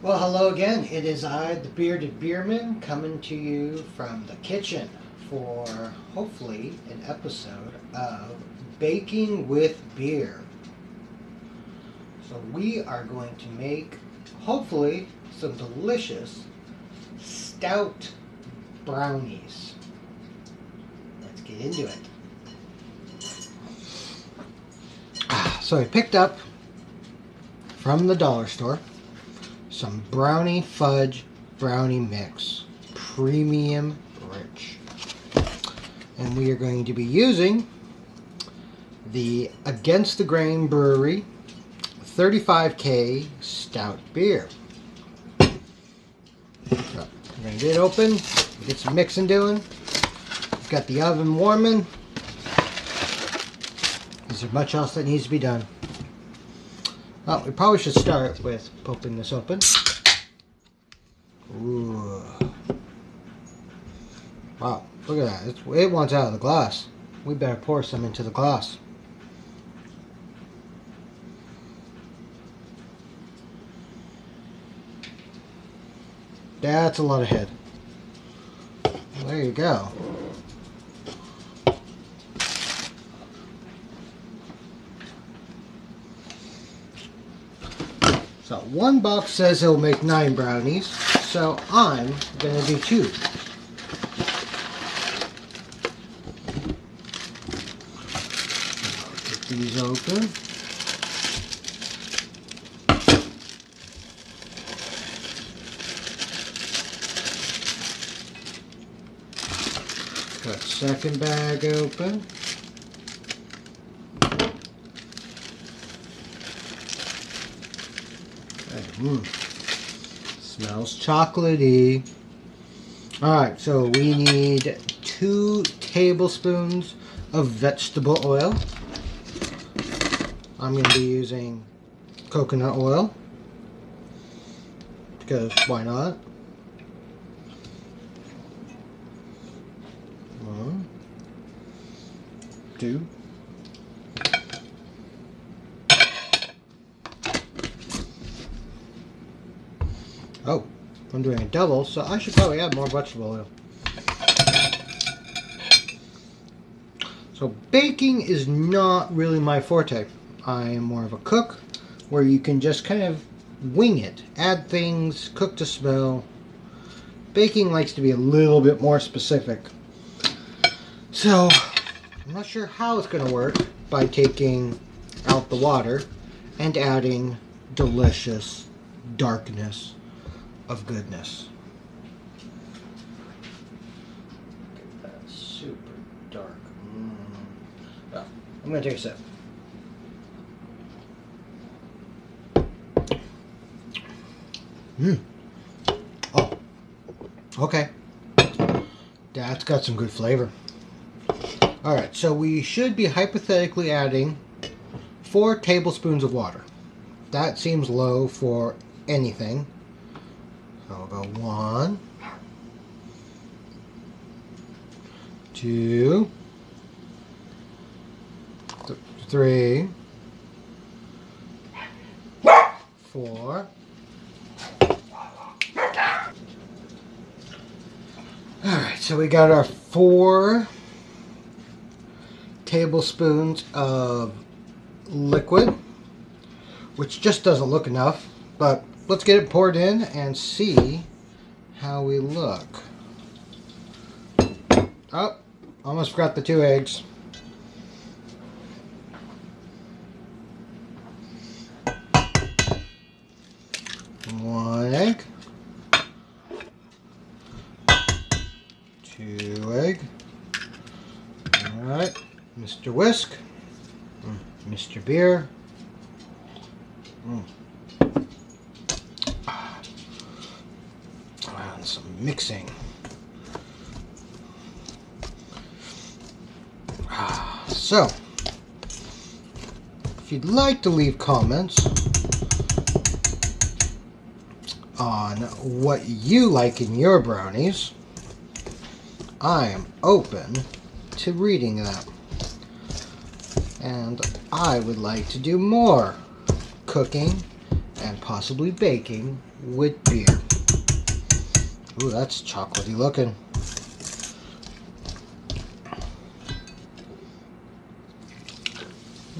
Well, hello again. It is I, the Bearded Beerman, coming to you from the kitchen for hopefully an episode of Baking with Beer. So we are going to make hopefully some delicious stout brownies. Let's get into it. So I picked up from the dollar store some brownie fudge brownie mix, premium rich. And we are going to be using the Against the Grain Brewery 35K stout beer. So we're going to get it open, get some mixing doing. We've got the oven warming. Is there much else that needs to be done? Well, we probably should start with popping this open. Ooh. Wow, look at that. It wants out of the glass. We better pour some into the glass. That's a lot of head. Well, there you go. So one box says it'll make 9 brownies, so I'm going to do 2. Get these open. Got second bag open. Smells chocolatey. Alright, so we need 2 tablespoons of vegetable oil. I'm going to be using coconut oil, because why not? 1, 2. Oh, I'm doing a double, so I should probably add more vegetable oil. So baking is not really my forte. I am more of a cook, where you can just kind of wing it, add things, cook to smell. Baking likes to be a little bit more specific. So I'm not sure how it's going to work by taking out the water and adding delicious darkness of goodness. Look at that, super dark. Well, I'm going to take a sip. Oh, okay. That's got some good flavor. Alright, so we should be hypothetically adding 4 tablespoons of water. That seems low for anything. So I'll go 1, 2, 3, 4. Alright, so we got our 4 tablespoons of liquid, which just doesn't look enough, but let's get it poured in and see how we look. Oh, almost forgot the 2 eggs. One egg. 2 egg. Alright, Mr. Whisk. Mr. Beer. And some mixing. So, if you'd like to leave comments on what you like in your brownies, I am open to reading them. And I would like to do more cooking and possibly baking with beer. Ooh, that's chocolatey looking.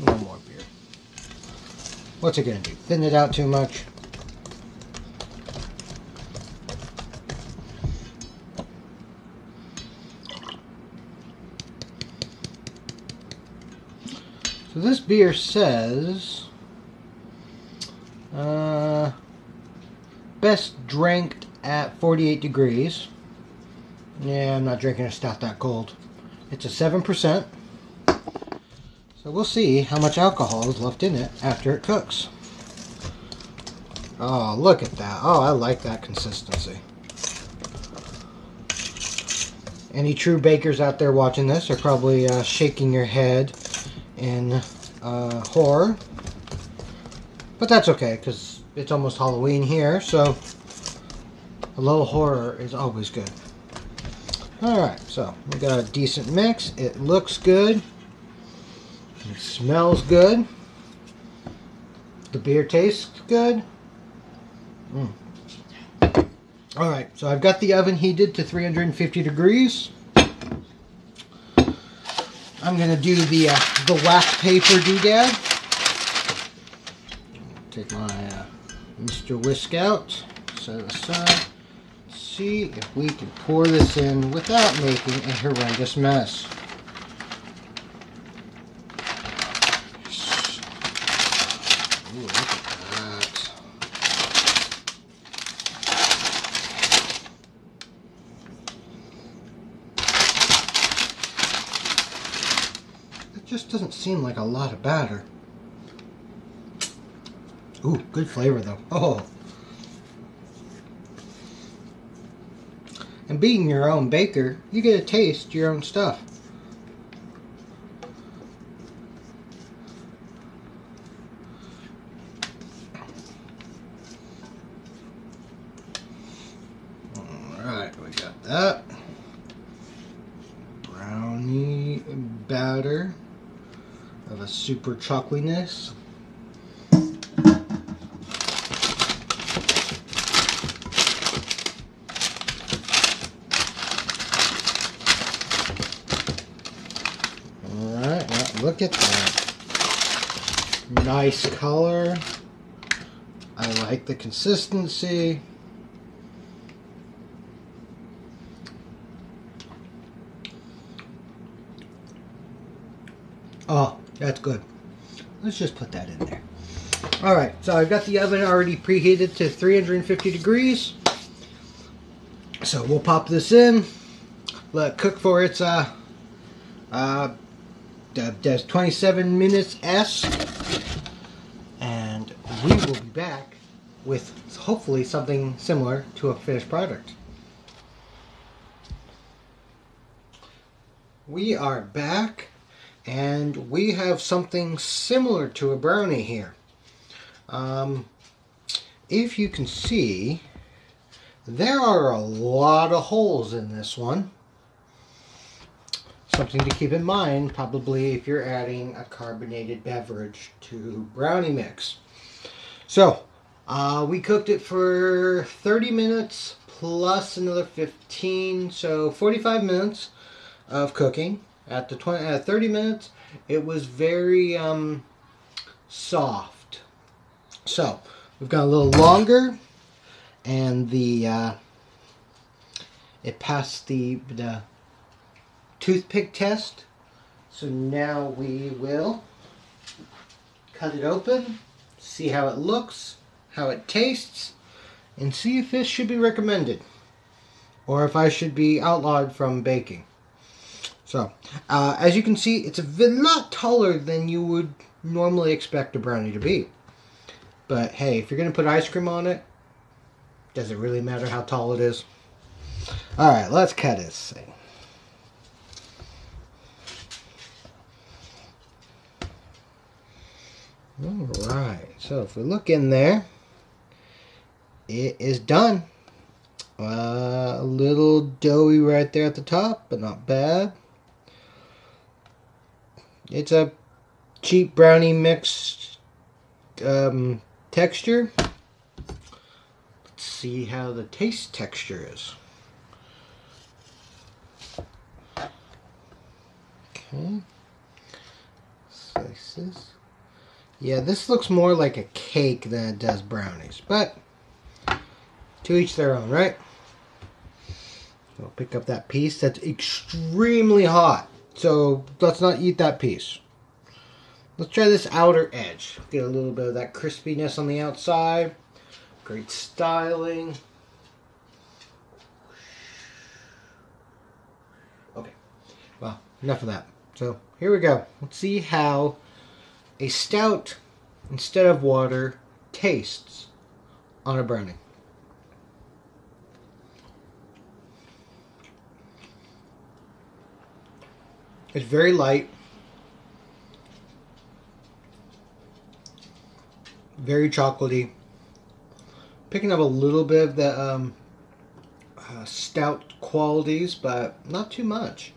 No more beer. What's it gonna do? Thin it out too much? So this beer says best drank at 48 degrees. Yeah, I'm not drinking a stout that cold. It's a 7%. So we'll see how much alcohol is left in it after it cooks. Oh, look at that. Oh, I like that consistency. Any true bakers out there watching this are probably shaking your head in horror. But that's okay, because it's almost Halloween here, so a little horror is always good. Alright, so we got a decent mix. It looks good. It smells good. The beer tastes good. Alright, so I've got the oven heated to 350 degrees. I'm going to do the wax paper doodad. Take my Mr. Whisk out, set it aside. See if we can pour this in without making a horrendous mess. Ooh, look at that. It just doesn't seem like a lot of batter. Ooh, good flavor though. Oh. And being your own baker, you get to taste your own stuff. Alright, we got that. Brownie batter of a super chocolatiness. Look at that. Nice color. I like the consistency. Oh, that's good. Let's just put that in there. Alright, so I've got the oven already preheated to 350 degrees. So we'll pop this in, let it cook for its 27 minutes and we will be back with hopefully something similar to a finished product. We are back and we have something similar to a brownie here. If you can see, there are a lot of holes in this one. Something to keep in mind, probably if you're adding a carbonated beverage to brownie mix. So, we cooked it for 30 minutes plus another 15, so 45 minutes of cooking. At the 30 minutes, it was very soft. So, we've got a little longer, and it passed the toothpick test. So now we will cut it open, see how it looks, how it tastes, and see if this should be recommended or if I should be outlawed from baking. So as you can see, it's a lot taller than you would normally expect a brownie to be. But hey, if you're going to put ice cream on it, does it really matter how tall it is? Alright, let's cut this thing. Alright, so if we look in there, it is done. A little doughy right there at the top, but not bad. It's a cheap brownie mix texture. Let's see how the taste texture is. Okay. Slices. Yeah, this looks more like a cake than it does brownies, but to each their own, right? We'll pick up that piece that's extremely hot, so let's not eat that piece. Let's try this outer edge. Get a little bit of that crispiness on the outside. Great styling. Okay, well, enough of that. So here we go. Let's see how a stout instead of water tastes on a brownie. It's very light, very chocolatey, picking up a little bit of the stout qualities, but not too much.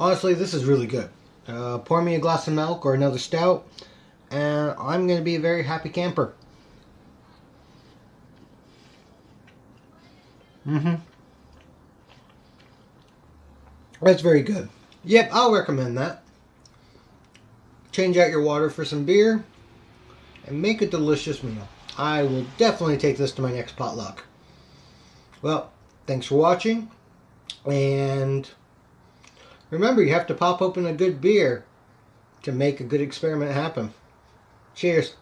Honestly, this is really good. Pour me a glass of milk or another stout, and I'm going to be a very happy camper. That's very good. Yep, I'll recommend that. Change out your water for some beer and make a delicious meal. I will definitely take this to my next potluck. Well, thanks for watching, and remember, you have to pop open a good beer to make a good experiment happen. Cheers.